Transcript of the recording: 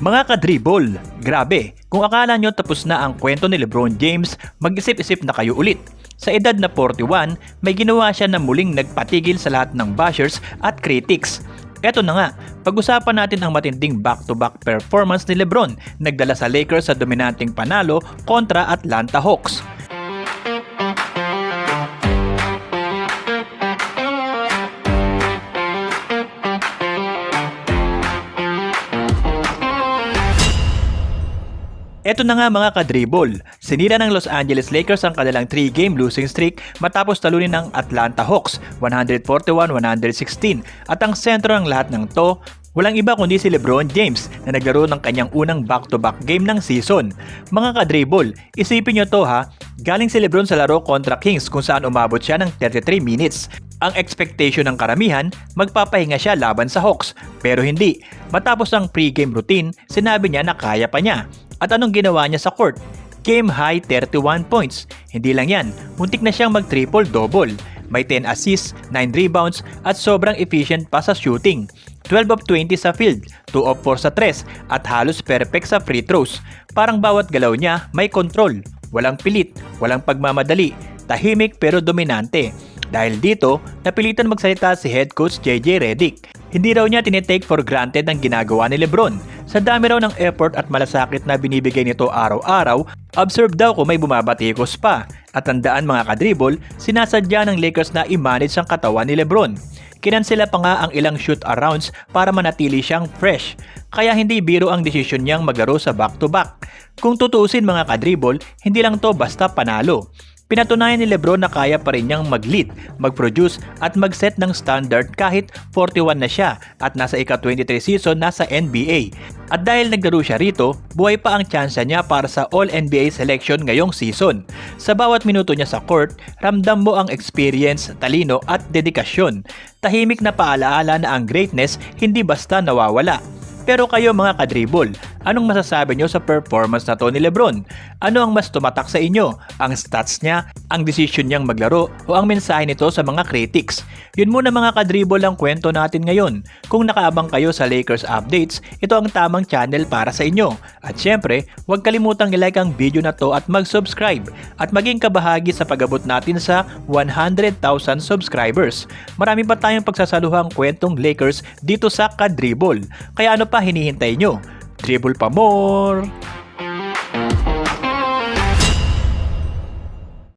Mga kadribol, grabe, kung akala nyo tapos na ang kwento ni LeBron James, mag-isip-isip na kayo ulit. Sa edad na 41, may ginawa siya na muling nagpatigil sa lahat ng bashers at critics. Eto na nga, pag-usapan natin ang matinding back-to-back performance ni LeBron, nagdala sa Lakers sa dominanteng panalo kontra Atlanta Hawks. Eto na nga mga kadribol, sinira ng Los Angeles Lakers ang kanilang 3-game losing streak matapos talunin ng Atlanta Hawks 141-116 at ang sentro ng lahat ng to, walang iba kundi si LeBron James na naglaro ng kanyang unang back-to-back game ng season. Mga kadribol, isipin nyo to ha, galing si LeBron sa laro kontra Kings kung saan umabot siya ng 33 minutes. Ang expectation ng karamihan, magpapahinga siya laban sa Hawks, pero hindi. Matapos ang pre-game routine, sinabi niya na kaya pa niya. At anong ginawa niya sa court? Game high 31 points. Hindi lang yan, muntik na siyang mag-triple-double. May 10 assists, 9 rebounds at sobrang efficient pa sa shooting. 12 of 20 sa field, 2 of 4 sa 3 at halos perfect sa free throws. Parang bawat galaw niya may control, walang pilit, walang pagmamadali, tahimik pero dominante. Dahil dito, napilitan magsalita si head coach JJ Redick. Hindi raw niya tinitake for granted ang ginagawa ni LeBron. Sa dami raw ng effort at malasakit na binibigay nito araw-araw, observe daw kung may bumabatikos pa. At tandaan mga kadribol, sinasadya ng Lakers na i-manage ang katawan ni LeBron. Kinansela pa nga ang ilang shoot-arounds para manatili siyang fresh. Kaya hindi biro ang desisyon niyang maglaro sa back-to-back. Kung tutuusin mga kadribol, hindi lang to basta panalo. Pinatunayan ni LeBron na kaya pa rin niyang mag-lead, mag-produce at mag-set ng standard kahit 41 na siya at nasa ika-23 season na sa NBA. At dahil naglaro siya rito, buhay pa ang tsansa niya para sa All-NBA selection ngayong season. Sa bawat minuto niya sa court, ramdam mo ang experience, talino at dedikasyon. Tahimik na paalaala na ang greatness hindi basta nawawala. Pero kayo mga kadribol, anong masasabi nyo sa performance na to ni LeBron? Ano ang mas tumatak sa inyo? Ang stats niya, ang decision niyang maglaro o ang mensahe nito sa mga critics? Yun muna mga kadribol ang kwento natin ngayon. Kung nakaabang kayo sa Lakers updates, ito ang tamang channel para sa inyo. At syempre, huwag kalimutang i-like ang video na to at mag-subscribe at maging kabahagi sa pag-abot natin sa 100,000 subscribers. Marami pa tayong pagsasaluhang kwentong Lakers dito sa Kadribol. Kaya ano pa hinihintay nyo? Dribble pa more!